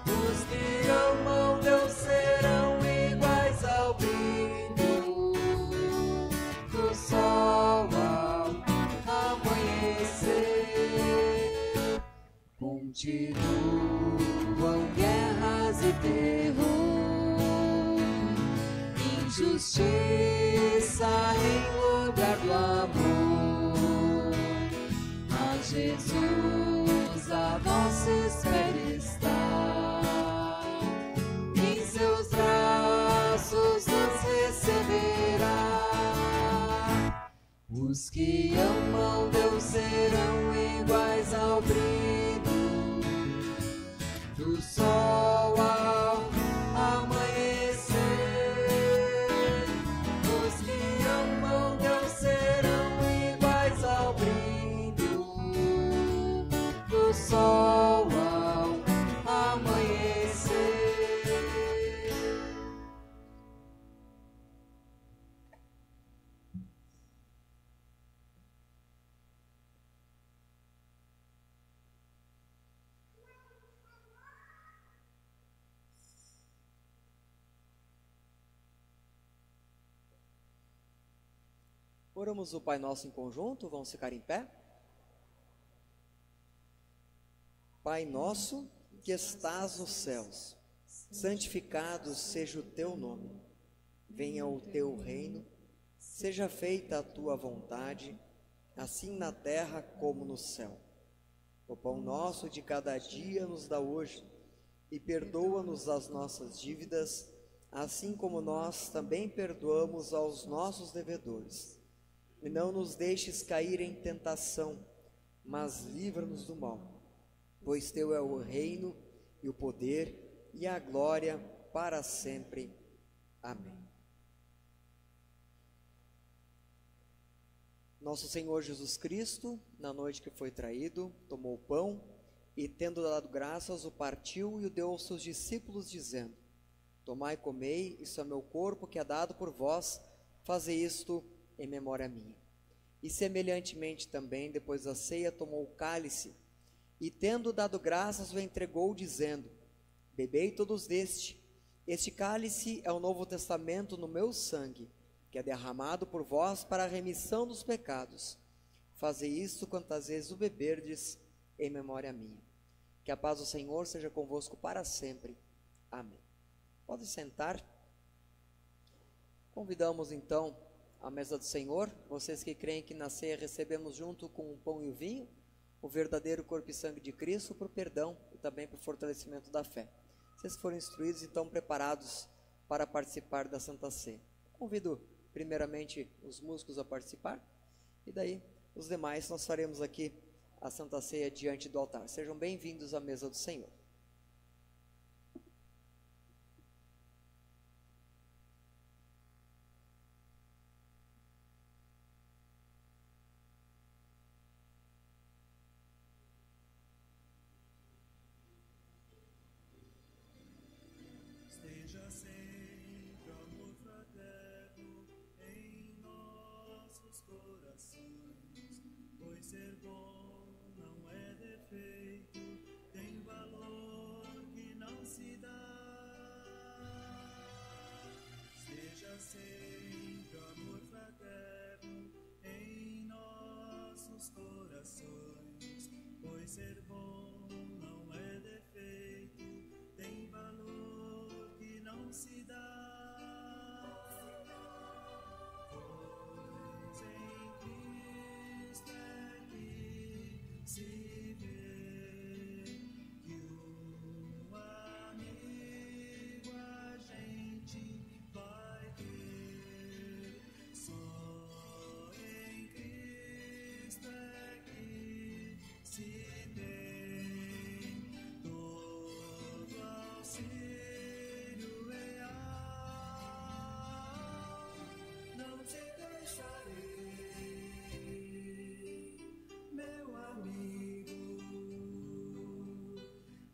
Os que amam Deus serão iguais ao brilho do sol ao amanhecer. Continuam guerras e terror, injustiça em lugar do amor, mas Jesus a nossa espera está, em seus braços nos receberá. Os que amam Deus serão iguais ao brilho do sol ao amanhecer. Os que amam Deus serão iguais ao brilho do sol ao amanhecer. Oramos o Pai Nosso em conjunto, vamos ficar em pé. Pai nosso que estás nos céus, santificado seja o teu nome. Venha o teu reino, seja feita a tua vontade, assim na terra como no céu. O pão nosso de cada dia nos dá hoje, e perdoa-nos as nossas dívidas, assim como nós também perdoamos aos nossos devedores. E não nos deixes cair em tentação, mas livra-nos do mal. Pois teu é o reino, e o poder, e a glória para sempre. Amém. Nosso Senhor Jesus Cristo, na noite que foi traído, tomou o pão, e tendo dado graças, o partiu e o deu aos seus discípulos, dizendo: Tomai e comei, isso é meu corpo que é dado por vós, fazei isto em memória minha. E semelhantemente também, depois da ceia, tomou o cálice, e tendo dado graças, o entregou, dizendo: Bebei todos deste, este cálice é o novo testamento no meu sangue, que é derramado por vós para a remissão dos pecados. Fazei isto quantas vezes o beberdes, em memória minha. Que a paz do Senhor seja convosco para sempre. Amém. Pode sentar. Convidamos então à mesa do Senhor, vocês que creem que na ceia recebemos junto com o pão e o vinho, o verdadeiro corpo e sangue de Cristo, para o perdão e também para o fortalecimento da fé. Vocês foram instruídos e estão preparados para participar da Santa Ceia. Convido primeiramente os músicos a participar, e daí os demais nós faremos aqui a Santa Ceia diante do altar. Sejam bem-vindos à mesa do Senhor. Esteja sempre amor fraterno em nossos corações, pois ser bom não é defeito, tem valor que não se dá. Esteja sempre amor fraterno em nossos corações, pois ser bom não é defeito, tem valor que não se dá. Pois em Cristo é que se vê que um amigo a gente vai ter. Só em Cristo é que se tem todo auxílio real. Não te deixarei, meu amigo,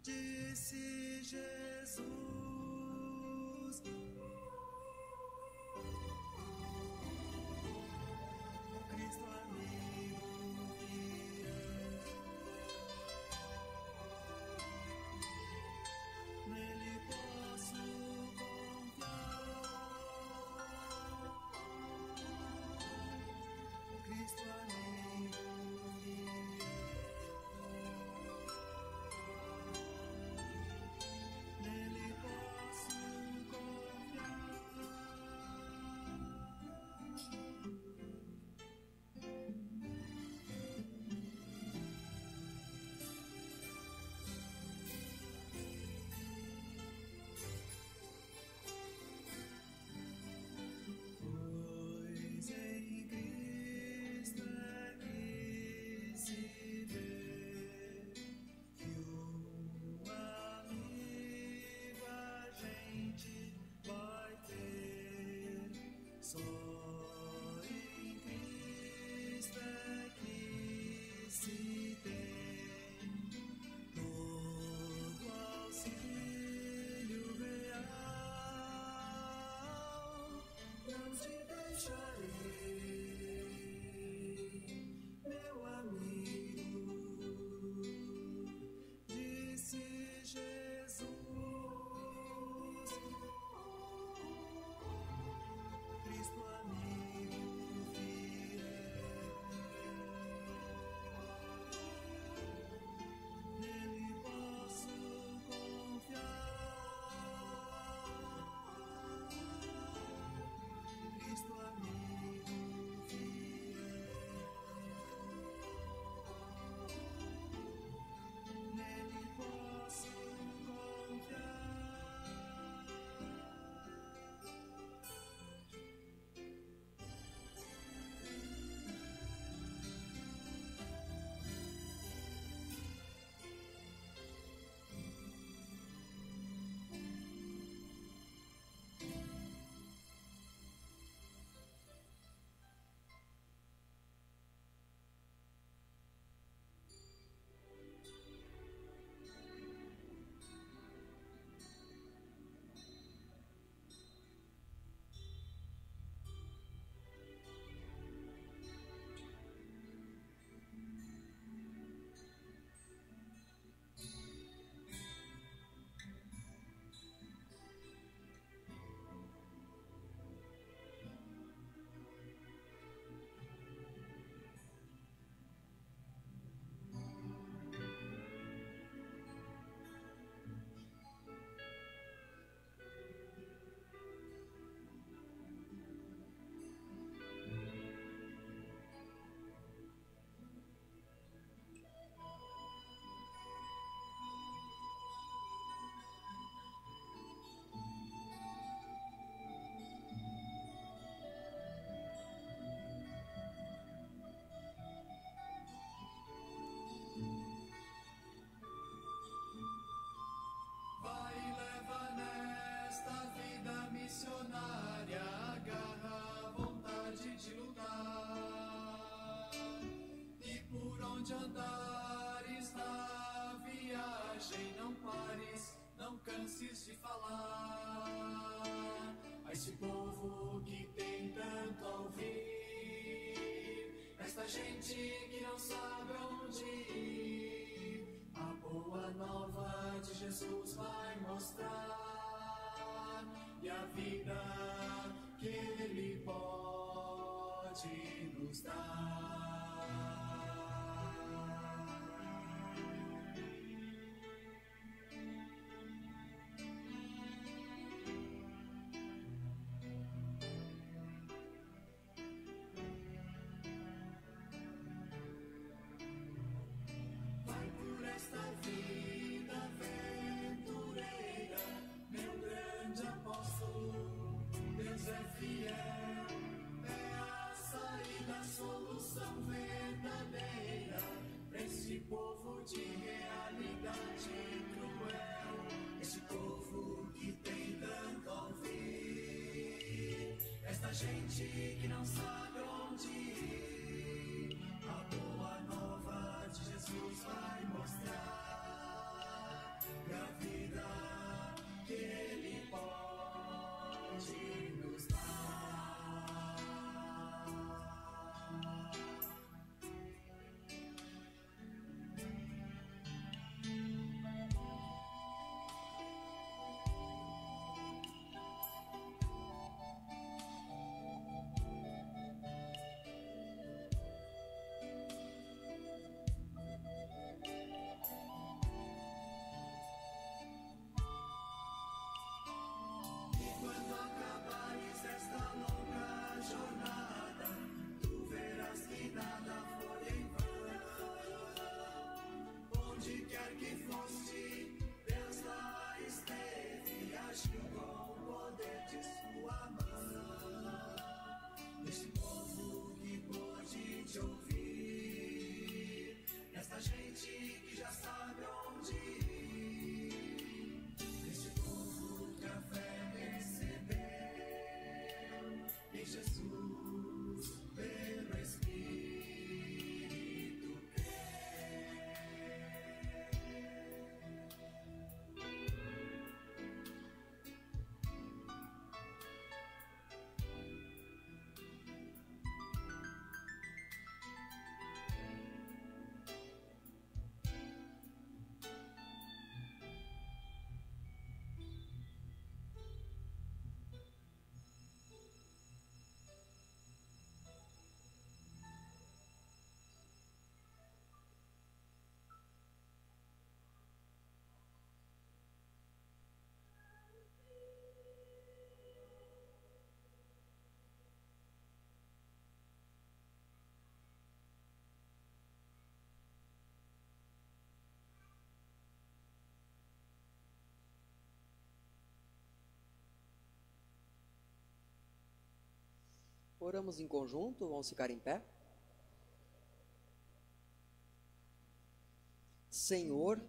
disse Jesus. Cristo amigo fiel, nele posso confiar. Cristo amigo fiel, nele posso confiar. Pois em Cristo é que se vê que um amigo a gente vai ter. Só em Cristo é que se tem todo auxílio real. Não te deixarei, meu amigo, disse Jesus. Cristo amigo esse povo que tem tanto a ouvir, esta gente que não sabe onde ir, a boa nova de Jesus vai mostrar, e a vida que Ele pode nos dar. Vai por esta vida aventureira, meu grande apóstolo, Deus é fiel, é a saída, a solução verdadeira pra esse povo de realidade cruel, esse povo que tem tanto a ouvir, esta gente que não sabe onde ir, a boa nova de Jesus vai mostrar, e a vida que Ele pode nos dar. E quando acabares esta longa jornada, tu verás que nada foi em vão. Onde quer que foste, Deus lá esteve, agiu com o poder de sua mão. Este povo que pôde te ouvir, esta gente que já sabe onde ir, este povo que a fé recebeu em Jesus pelo Espírito crê. Oramos em conjunto, vamos ficar em pé. Senhor,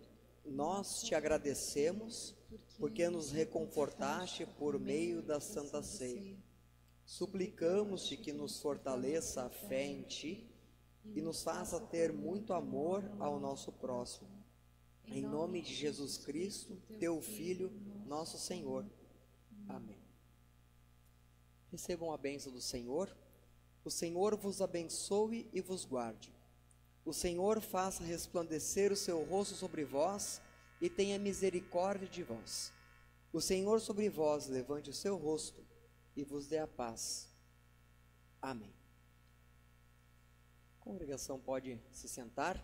nós te agradecemos porque nos reconfortaste por meio da Santa Ceia. Suplicamos-te que nos fortaleça a fé em ti e nos faça ter muito amor ao nosso próximo. Em nome de Jesus Cristo, teu Filho, nosso Senhor. Amém. Recebam a bênção do Senhor. O Senhor vos abençoe e vos guarde. O Senhor faça resplandecer o seu rosto sobre vós e tenha misericórdia de vós. O Senhor sobre vós levante o seu rosto e vos dê a paz. Amém. A congregação pode se sentar.